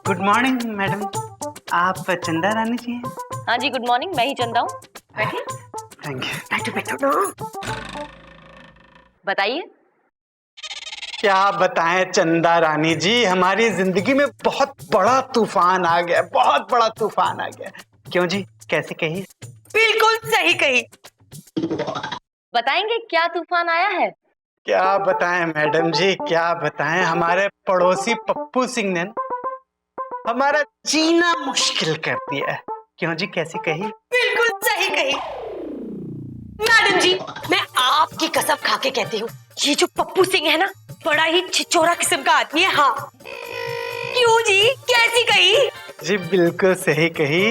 Good morning madam, आप चंदा रानी जी हैं? हाँ जी, गुड मॉर्निंग, मैं ही चंदा हूँ। बैठिए। Thank you. बैठो बैठो ना। बताइए। क्या बताएं चंदा रानी जी, हमारी जिंदगी में बहुत बड़ा तूफान आ गया, बहुत बड़ा तूफान आ गया। क्यों जी, कैसे कही? बिल्कुल सही कही। बताएंगे क्या तूफान आया है? क्या बताएं मैडम जी, क्या बताएं। हमारे पड़ोसी पप्पू सिंह ने हमारा जीना मुश्किल कर दिया है। क्यों जी, कैसी कही? बिल्कुल सही कही। मैडम जी, मैं आपकी कसम खा के कहती हूँ, ये जो पप्पू सिंह है ना, बड़ा ही छिछोरा किस्म का आदमी है। हाँ, क्यों जी, कैसी कही? जी बिल्कुल सही कही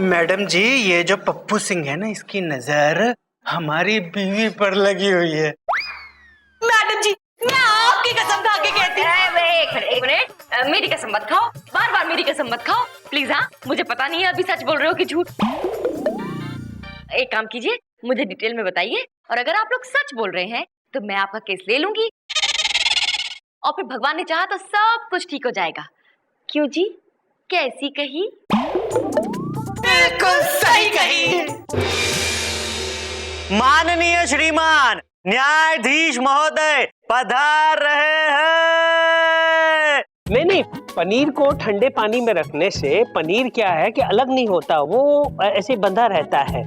मैडम जी। ये जो पप्पू सिंह है ना, इसकी नजर हमारी बीवी पर लगी हुई है। मैडम जी, मैं आपकी कसम खा के कहती हूँ। एक मिनट, मेरी कसम मत खाओ, बार बार मेरी कसम मत खाओ प्लीज। हाँ, मुझे पता नहीं है अभी सच बोल रहे हो कि झूठ। एक काम कीजिए, मुझे डिटेल में बताइए, और अगर आप लोग सच बोल रहे हैं तो मैं आपका केस ले लूंगी, और फिर भगवान ने चाहा तो सब कुछ ठीक हो जाएगा। क्यों जी, कैसी कही? बिल्कुल सही कही। माननीय श्रीमान न्यायाधीश महोदय पधार रहे हैं। नहीं, पनीर को ठंडे पानी में रखने से पनीर क्या है कि अलग नहीं होता, वो ऐसे बंधा रहता है।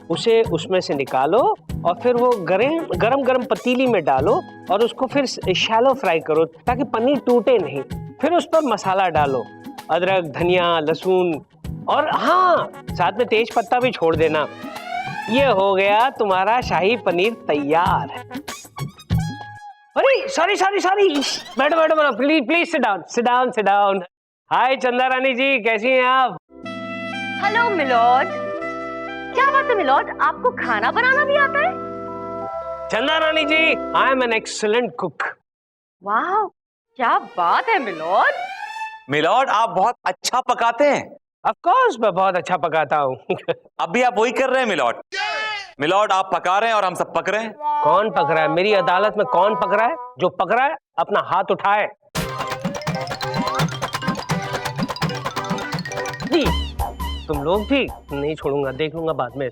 उसे उसमें से निकालो और फिर वो गरम गरम पतीली में डालो और उसको फिर शैलो फ्राई करो ताकि पनीर टूटे नहीं। फिर उस पर मसाला डालो, अदरक, धनिया, लहसुन, और हाँ, साथ में तेज पत्ता भी छोड़ देना। ये हो गया तुम्हारा शाही पनीर तैयार। अरे sorry, madam please sit down. Hi Chanda Rani ji, कैसी हैं आप? Hello milord. क्या बात है मिलॉर्ड, आपको खाना बनाना भी आता है? Chanda Rani ji, I am an excellent cook. वाह, क्या बात है मिलॉर्ड। मिलॉर्ड आप बहुत अच्छा पकाते हैं। ऑफ कोर्स मैं बहुत अच्छा पकाता हूँ। अभी आप वही कर रहे हैं मिलॉर्ड। मिलॉर्ड आप पका रहे हैं और हम सब पक रहे हैं। कौन पक रहा है? मेरी अदालत में कौन पक रहा है? जो पक रहा है अपना हाथ उठाए। जी, तुम लोग भी नहीं छोड़ूंगा, देख लूंगा बाद में।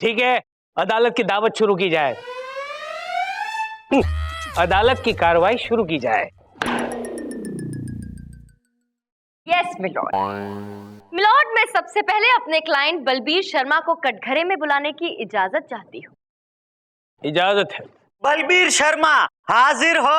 ठीक है, अदालत की दावत शुरू की जाए। अदालत की कार्रवाई शुरू की जाए। Yes milord. मिलॉर्ड, मैं सबसे पहले अपने क्लाइंट बलबीर शर्मा को कटघरे में बुलाने की इजाजत चाहती हूँ। इजाजत है। बलबीर शर्मा हाजिर हो।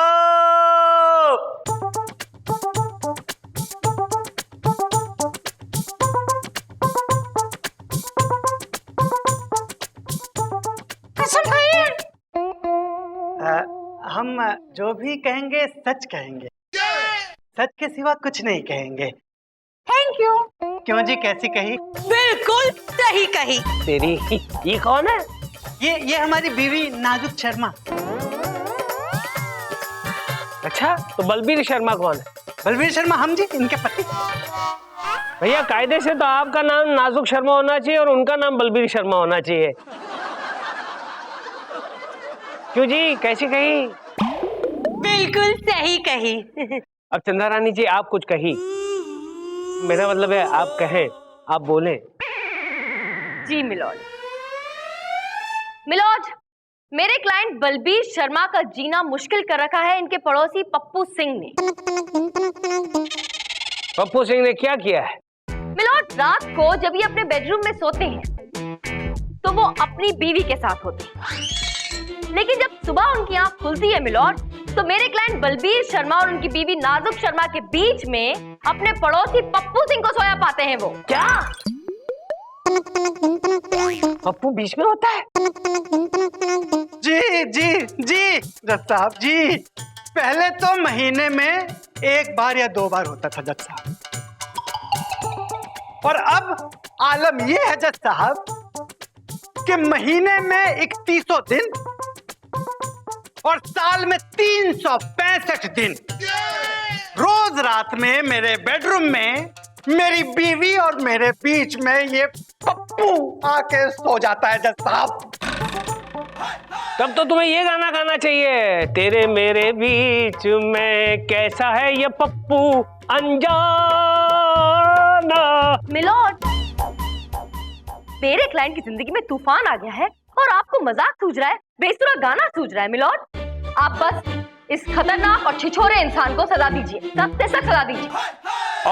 हम जो भी कहेंगे सच कहेंगे, सच के सिवा कुछ नहीं कहेंगे। Thank you. क्यों जी, कैसी कही? बिल्कुल सही कही। तेरी ये कौन है? ये हमारी बीवी नाजुक शर्मा। अच्छा, तो बलबीर शर्मा कौन है? बलबीर शर्मा हम जी, इनके पति। भैया कायदे से तो आपका नाम नाजुक शर्मा होना चाहिए और उनका नाम बलबीर शर्मा होना चाहिए। क्यों जी, कैसी कही? बिल्कुल सही कही। अब चंदा रानी जी आप कुछ कही, मेरा मतलब है आप कहें, आप बोलें। जी मिलॉर्ड। मिलॉर्ड, मेरे क्लाइंट बलबीर शर्मा का जीना मुश्किल कर रखा है इनके पड़ोसी पप्पू सिंह ने। पप्पू सिंह ने क्या किया है? मिलॉर्ड, रात को जब ये अपने बेडरूम में सोते हैं तो वो अपनी बीवी के साथ होते हैं, लेकिन जब सुबह उनकी आंख खुलती है मिलॉर्ड, तो मेरे क्लाइंट बलबीर शर्मा और उनकी बीवी नाजुक शर्मा के बीच में अपने पड़ोसी पप्पू सिंह को सोया पाते हैं। वो क्या पप्पू बीच में होता है? जी जी जी जज साहब जी, पहले तो महीने में 1 बार या 2 बार होता था जज साहब, और अब आलम यह है जज साहब कि महीने में 31 दिन और साल में 365 दिन रोज रात में मेरे बेडरूम में मेरी बीवी और मेरे बीच में ये पप्पू आके सो जाता है जज साहब। तब तो तुम्हें ये गाना गाना चाहिए, तेरे मेरे बीच में कैसा है ये पप्पू अनजाना। मिलोड, मेरे क्लाइंट की जिंदगी में तूफान आ गया है और आपको मजाक सूझ रहा है, बेसुरा गाना सूझ रहा है। मिलोड, आप बस इस खतरनाक और छिछोरे इंसान को सजा दीजिए, सख्त से सख्त सजा दीजिए।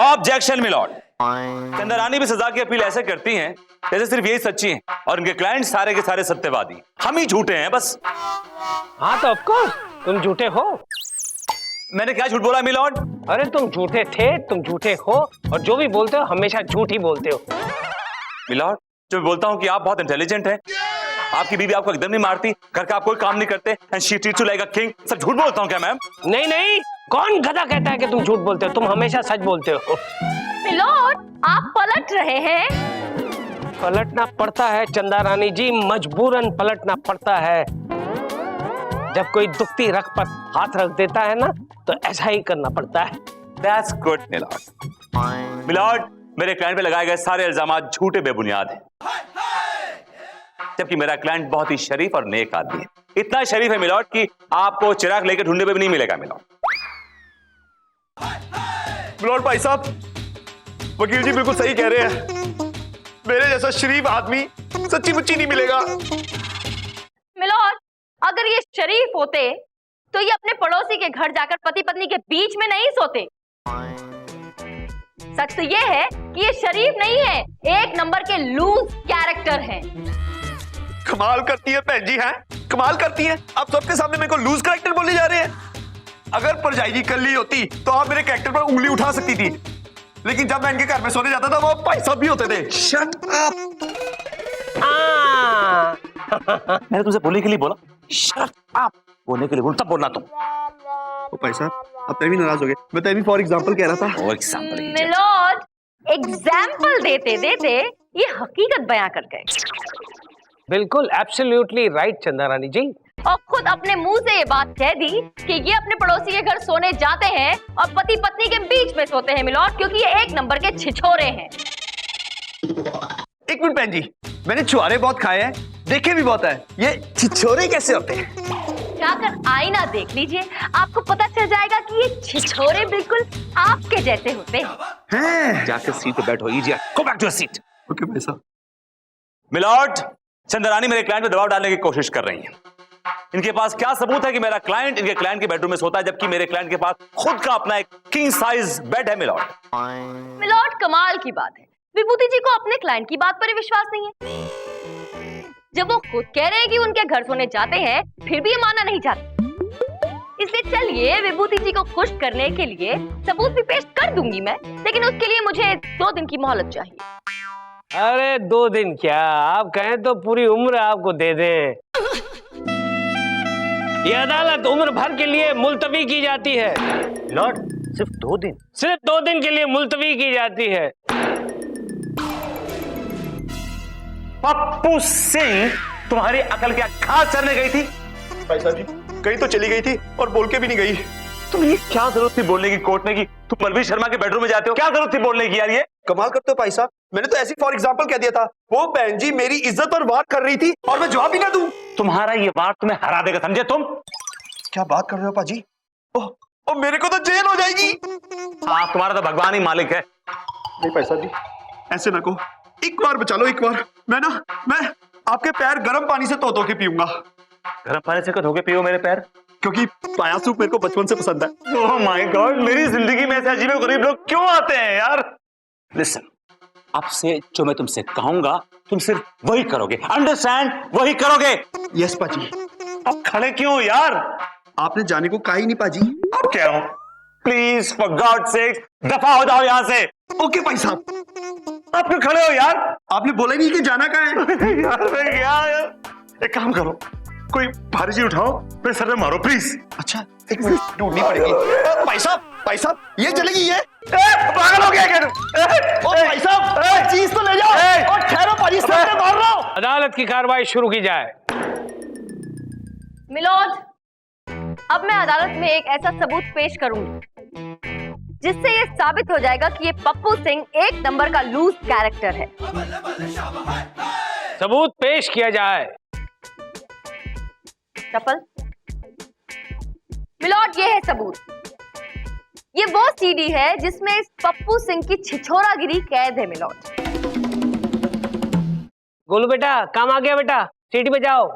Objection milord. चंद्रानी भी सजा की अपील ऐसे करती हैं जैसे सिर्फ यही सच्ची हैं और उनके क्लाइंट सारे के सारे सत्यवादी, हम ही झूठे हैं बस। हाँ तो ऑफ कोर्स तुम झूठे हो। मैंने क्या झूठ बोला मिलॉर्ड? अरे तुम झूठे थे, तुम झूठे हो, और जो भी बोलते हो हमेशा झूठ ही बोलते हो। मिलॉर्ड, जो मैं बोलता हूँ कि आप बहुत इंटेलिजेंट हैं, आपकी बीवी आपको एकदम नहीं मारती, घर का आप कोई काम नहीं करते, and she treats you like a king. सब झूठ बोलता हूँ क्या मैम? नहीं नहीं, कौन गधा कहता है कि तुम झूठ बोलते हो? तुम हमेशा सच बोलते हो। मिलोड, आप पलट रहे हैं। पलटना पड़ता है चंदा रानी जी, मजबूरन पलटना पड़ता है। जब कोई दुखती रग पर हाथ रख देता है ना, तो ऐसा ही करना पड़ता है। That's good, milord. मिलॉर्ड, मेरे क्लाइंट पे लगाए गए सारे इल्जामात झूठे बेबुनियाद हैं, जबकि मेरा क्लाइंट बहुत ही शरीफ और नेक आदमी है। इतना शरीफ है मिलॉर्ड कि आपको चिराग लेकर ढूंढने पे भी नहीं मिलेगा। मिलॉर्ड, भाई साहब, वकील जी बिल्कुल सही कह रहे हैं, मेरे जैसा शरीफ आदमी सच्ची मुच्ची नहीं मिलेगा। मिलोड, अगर ये शरीफ होते तो ये अपने पड़ोसी के घर जाकर पति पत्नी के बीच में नहीं सोते। सच तो ये है कि ये शरीफ नहीं है, एक नंबर के लूज कैरेक्टर हैं। कमाल करती है बहन जी, हैं कमाल करती हैं। आप सबके सामने मेरे को लूज कैरेक्टर बोले जा रहे हैं। अगर परजाई जी कल होती तो आप मेरे कैरेक्टर पर उंगली उठा सकती थी, लेकिन जब मैं इनके घर में सोने जाता था वो भाई साहब भी होते थे। Shut up. मैंने तुमसे बोलने के लिए बोला, शट अप बोलने के लिए बोला, तब बोलना तुम। ओ भाई साहब, अब तभी नाराज हो गए। मैं तभी फॉर एग्जांपल कह रहा था। फॉर एग्जांपल मिलोड, एग्जाम्पल देते देते ये हकीकत बयां कर गए। बिल्कुल एब्सोल्युटली राइट चंदा रानी जी। और खुद अपने मुंह से ये बात कह दी कि ये अपने पड़ोसी के घर सोने जाते हैं और पति पत्नी के बीच में सोते हैं मिलोड, क्योंकि ये एक नंबर के छिछोरे हैं। एक मिनट बहन जी, मैंने छुआरे बहुत खाए हैं, देखे भी बहुत है, ये छिछोरे कैसे होते हैं? जाकर आईना देख लीजिए, आपको पता चल जाएगा कि ये छिछोरे बिल्कुल आपके जैसे होते हैं। जाकर सीट पे बैठो, easy, go back to your seat. Okay भाई साहब। मिलॉर्ड, चंद्रानी मेरे क्लाइंट पे दबाव डालने की कोशिश कर रही हैं। इनके पास क्या सबूत है कि मेरा क्लाइंट इनके क्लाइंट के बेडरूम में सोता है, जबकि मेरे क्लाइंट के पास खुद का अपना एक किंग साइज बेड है। मिलॉर्ड, मिलोड, कमाल की बात है, विभूति जी को अपने क्लाइंट की बात पर विश्वास नहीं है। जब वो खुद कह रहे हैं कि उनके घर सोने जाते हैं, फिर भी ये मानना नहीं चाहते। इसलिए चलिए विभूति जी को खुश करने के लिए सबूत भी पेश कर दूंगी मैं, लेकिन उसके लिए मुझे 2 दिन की मोहलत चाहिए। अरे 2 दिन क्या, आप कहें तो पूरी उम्र आपको दे दें। ये अदालत उम्र भर के लिए मुलतवी की जाती है। लॉर्ड, सिर्फ 2 दिन? सिर्फ 2 दिन के लिए मुलतवी की जाती है। पप्पू सिंह, तुम्हारी अकल क्या खास चढ़ने गई थी? भाई साहब जी, कहीं तो चली गई थी और बोल के भी नहीं गई। तुम्हें क्या जरूरत थी बोलने की कोर्ट में कि तुम परवीन शर्मा के बेडरूम में जाते हो? क्या जरूरत थी बोलने की यार? ये कमाल करते हो भाई साहब, मैंने तो ऐसी फॉर एग्जांपल कह दिया था। वो बहन जी मेरी इज्जत और वार कर रही थी और मैं जवाब भी ना दूं। तुम्हारा ये वार तुम्हें हरा देगा, समझे तुम? क्या बात कर रहे हो पाजी? ओह, मेरे को तो जेल हो जाएगी। हाँ, तुम्हारा तो भगवान ही मालिक है। नहीं भाई साहब जी, ऐसे ना कहो, एक बार बचा लो, एक बार। मैं आपके पैर गर्म पानी से धो के पीऊंगा। गर्म पानी से धो के पियो मेरे पैर? क्योंकि पाया सूप मेरे को बचपन से पसंद है। ओह माय गॉड, मेरी जिंदगी में ऐसे अजीब गरीब लोग क्यों आते हैं यार? लिसन, अब से जो मैं तुमसे कहूंगा तुम सिर्फ वही करोगे, अंडरस्टैंड? वही करोगे। यस पाजी। अब खड़े क्यों हो यार? आपने जाने को कहा ही नहीं पाजी। अब क्या हो? प्लीज फॉर गॉड सेक दफा हो जाओ यहाँ से। ओके भाई साहब। आप क्यों खड़े हो यार? आपने बोला नहीं कि जाना कहाँ है? यार मैं क्या यार? एक काम करो, कोई भारी चीज उठाओ, मेरे सर में मारो प्लीज। अच्छा, एक मिनट ढूंढनी पड़ेगी। भाई साहब, ये चलेगी ये? पागल हो गया क्या? भाई साहब, चीज तो ले जाओ। और ठहरो पाजी, सर में मार रहा हूं। अदालत की कार्रवाई शुरू की जाए। मिलोड, अब मैं अदालत में एक ऐसा सबूत पेश करूंगी जिससे ये साबित हो जाएगा कि ये पप्पू सिंह एक नंबर का लूज कैरेक्टर है। सबूत पेश किया जाए। चप्पल। मिलॉर्ड, ये है सबूत। ये वो सीडी है जिसमें इस पप्पू सिंह की छिछोरागिरी कैद है मिलॉर्ड। गोलू बेटा, काम आ गया बेटा, सीटी पे जाओ।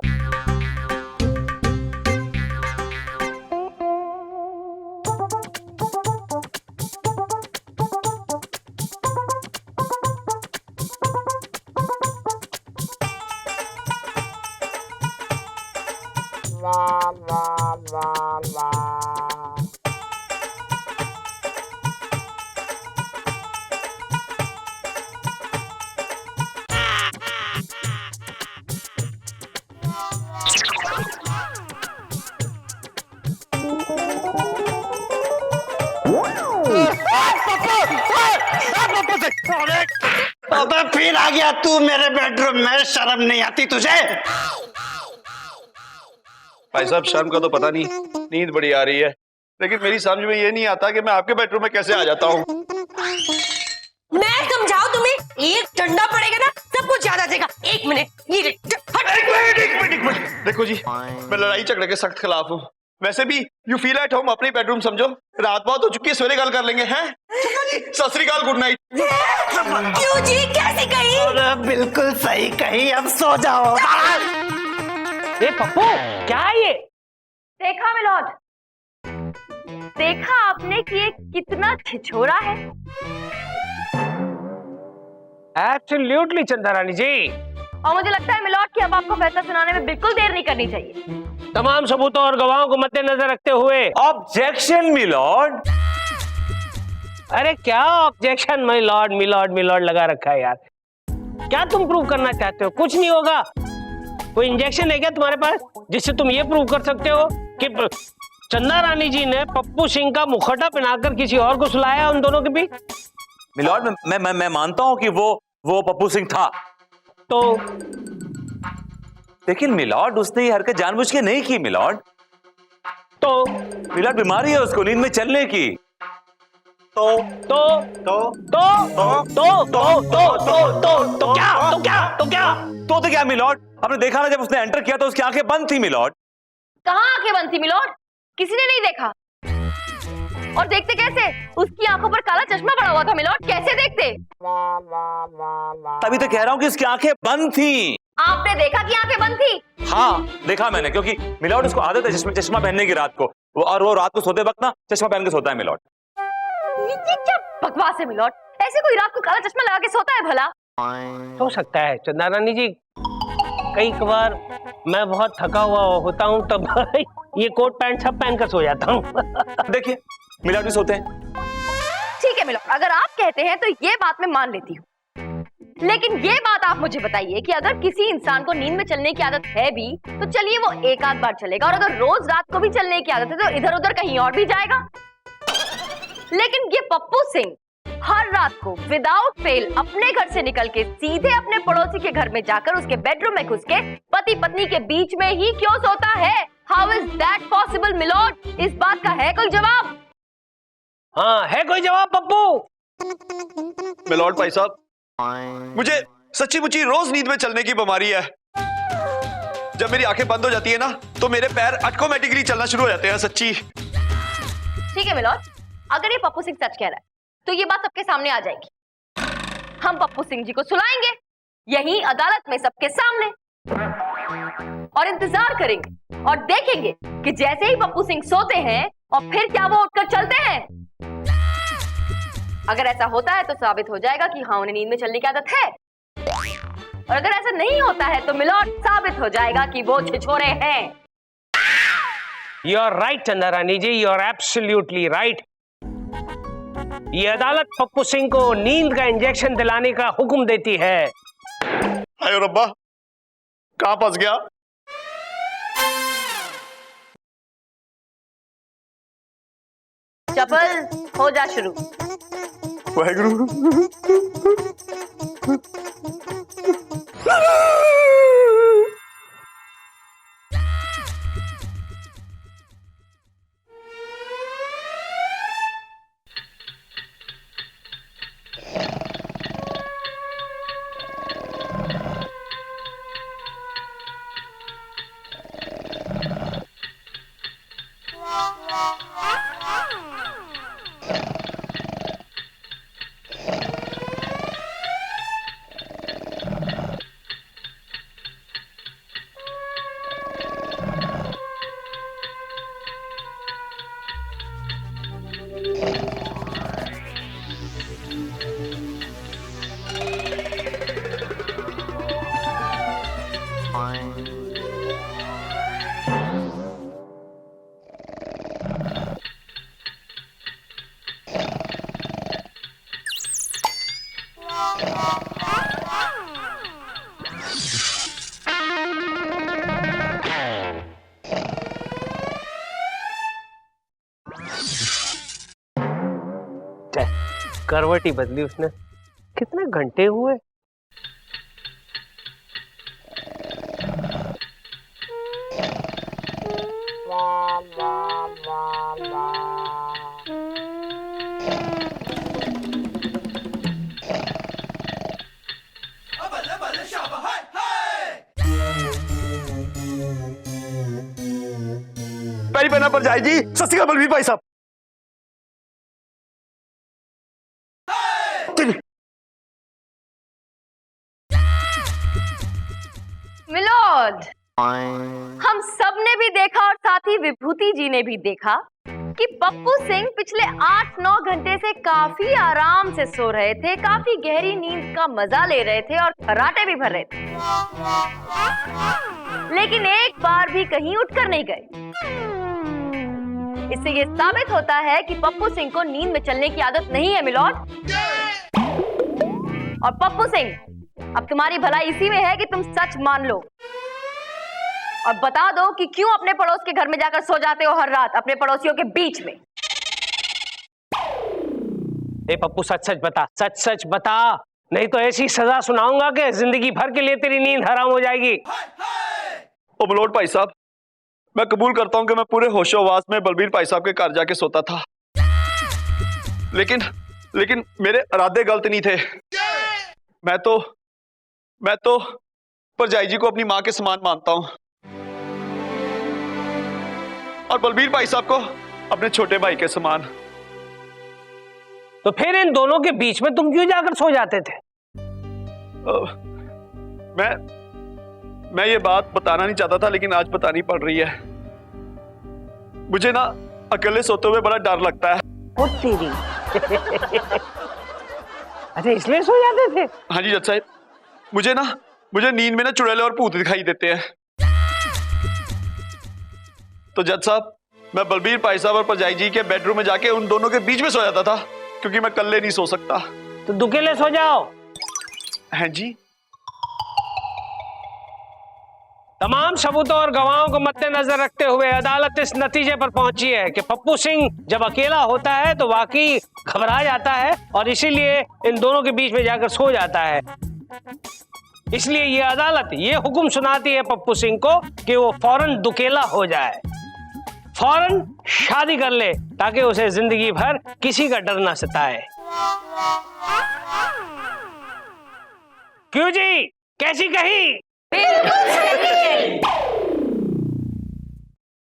अबे फिर आ गया तू मेरे बेडरूम में, शर्म नहीं आती तुझे? भाई साहब शर्म का तो पता नहीं, नींद बड़ी आ रही है, लेकिन मेरी समझ में ये नहीं आता कि मैं आपके बेडरूम में कैसे आ जाता हूँ। मैं समझाऊं तुम्हें, एक डंडा पड़ेगा ना सब कुछ याद आ जाएगा। एक मिनट, ये एक मिनट, देखो जी, मैं लड़ाई झगड़े के सख्त खिलाफ हूँ। वैसे भी यू फील एट होम, अपनी बेडरूम समझो। रात बहुत हो चुकी है, सवेरे गल कर लेंगे हैं। सत श्री अकाल, गुड नाइट। क्यों जी, कैसी कही? अरे बिल्कुल सही कही, अब सो जाओ। ये पप्पू क्या है ये? देखा मिलॉर्ड, देखा आपने कि ये कितना छिछोरा है। एब्सोल्युटली चंदा रानी जी। और मुझे लगता है मिलॉर्ड कि अब आपको फैसला सुनाने में बिल्कुल देर नहीं करनी चाहिए। तमाम सबूतों और गवाहों को मद्देनजर रखते हुए ऑब्जेक्शन मिलॉर्ड। अरे क्या ऑब्जेक्शन, मिलॉर्ड मिलॉर्ड मिलॉर्ड लगा रखा है यार। क्या तुम प्रूव करना चाहते हो? कुछ नहीं होगा। कोई इंजेक्शन है क्या तुम्हारे पास जिससे तुम ये प्रूव कर सकते हो कि चंदा रानी जी ने पप्पू सिंह का मुखौटा पहनाकर किसी और को सुलाया उन दोनों के बीच? मिलॉर्ड, मैं मानता हूं कि वो पप्पू सिंह था, तो लेकिन मिलॉर्ड उसने ये हरकत जानबूझ के नहीं की मिलॉर्ड। तो मिलॉर्ड बीमारी है उसको नींद में चलने की। तो तो तो तो तो तो क्या मिलॉर्ड? आपने देखा ना, जब उसने एंटर किया तो उसकी आंखें बंद थी मिलॉर्ड। कहाँ आंखें बंद थी मिलॉर्ड? किसी ने नहीं देखा। और देखते कैसे? उसकी आंखों पर काला चश्मा पड़ा हुआ था मिलॉर्ड, कैसे देखते? तभी तो कह रहा हूं कि उसकी आंखें बंद थी। आपने देखा कि आंखें बंद थी? हाँ देखा मैंने, क्योंकि मिलॉर्ड उसको आदत है चश्मा पहनने की रात को, और वो रात को सोते वक्त ना चश्मा पहन के सोता है मिलॉर्ड। ये क्या बकवास है मिलॉर्ड? ऐसे कोई रात को काला चश्मा लगा के सोता है भला? हो सकता है चंदा रानी जी, कई बार मैं बहुत थका हुआ होता हूँ तब ये कोट पैंट सब पहन कर सो जाता हूँ। देखिए मिलॉर्ड भी सोते हैं। ठीक है मिलॉर्ड, अगर आप कहते हैं तो ये बात मैं मान लेती हूँ। लेकिन ये बात आप मुझे बताइए कि अगर किसी इंसान को नींद में चलने की आदत है भी तो चलिए वो एक आध बार चलेगा, और अगर रोज रात को भी चलने की आदत है तो इधर उधर कहीं और भी जाएगा। लेकिन ये पप्पू सिंह हर रात को विदाउट फेल अपने घर से निकल के सीधे अपने पड़ोसी के घर में जाकर उसके बेडरूम में घुस के पति पत्नी के बीच में ही क्यों सोता है? How is that possible milord? इस बात का है कोई जवाब? हाँ है कोई जवाब पप्पू? मिलॉर्ड भाई साहब, मुझे सच्ची मुच्ची रोज नींद में चलने की बीमारी है। जब मेरी आंखें बंद हो जाती है ना तो मेरे पैर ऑटोमेटिकली चलना शुरू हो जाते हैं। सच्ची। ठीक है मिलॉर्ड, अगर ये पप्पू सिंह सच कह रहा है तो ये बात सबके सामने आ जाएगी। हम पप्पू सिंह जी को सुलाएंगे यहीं अदालत में सबके सामने, और इंतजार करेंगे और देखेंगे कि जैसे ही पप्पू सिंह सोते हैं और फिर क्या वो उठकर चलते हैं। अगर ऐसा होता है तो साबित हो जाएगा कि हाँ उन्हें नींद में चलने की आदत है, और अगर ऐसा नहीं होता है तो मिलॉर्ड साबित हो जाएगा कि वो छिछोरे हैं। यू आर राइट चंदा रानी जी, यू आर एब्सोल्युटली राइट। ये अदालत पप्पू सिंह को नींद का इंजेक्शन दिलाने का हुक्म देती है। हाय रब्बा, कहां फंस गया? चपल हो जा शुरू। वाहेगुरु। करवट ही बदली उसने। कितने घंटे हुए? पैरी पहना पर जाएगी। सत श्री अकाल बलवीर भाई साहब। मिलोद, हम सब ने भी देखा और साथ ही विभूति जी ने भी देखा कि पप्पू सिंह पिछले 8-9 घंटे से काफी आराम से सो रहे थे, काफी गहरी नींद का मजा ले रहे थे और खर्राटे भी भर रहे थे, लेकिन एक बार भी कहीं उठकर नहीं गए। इससे ये साबित होता है कि पप्पू सिंह को नींद में चलने की आदत नहीं है मिलोद। और पप्पू सिंह, अब तुम्हारी भलाई इसी में है कि तुम सच मान लो और बता दो कि क्यों अपने पड़ोस के घर में जाकर सो जाते हो हर रात अपने पड़ोसियों के बीच में। ए पप्पू, सच सच बता, सच सच बता, नहीं तो ऐसी सजा सुनाऊंगा कि जिंदगी भर के लिए तेरी नींद हराम हो जाएगी। ओ बलोट भाई साहब, मैं कबूल करता हूं कि मैं पूरे होशोहवास में बलबीर भाई साहब के घर जाके सोता था, लेकिन मेरे इरादे गलत नहीं थे। मैं तो परजाई जी को अपनी मां के समान मानता हूं और बलबीर भाई साहब को अपने छोटे भाई के समान। तो फिर इन दोनों के बीच में तुम क्यों जाकर सो जाते थे? मैं ये बात बताना नहीं चाहता था, लेकिन आज बतानी पड़ रही है। मुझे ना अकेले सोते हुए बड़ा डर लगता है। ओ तेरी अच्छा, इसलिए सो जाते थे? हाँ जी जज साहब, मुझे नींद में ना चुड़ैले और भूत दिखाई देते हैं। तो जज साहब, मैं बलबीर भाई साहब और परजाई जी के बेडरूम में जाके उन दोनों के बीच में सो जाता था, क्योंकि मैं अकेले नहीं सो सकता। तो दुकेले सो जाओ। हैं जी। तमाम सबूतों और गवाहों को मद्देनजर रखते हुए अदालत इस नतीजे पर पहुंची है कि पप्पू सिंह जब अकेला होता है तो वाकई घबरा जाता है और इसीलिए इन दोनों के बीच में जाकर सो जाता है। इसलिए ये अदालत ये हुक्म सुनाती है पप्पू सिंह को कि वो फौरन दुकेला हो जाए, फौरन शादी कर ले, ताकि उसे जिंदगी भर किसी का डर ना सताए। क्यों जी, कैसी कही? बिल्कुल सही है।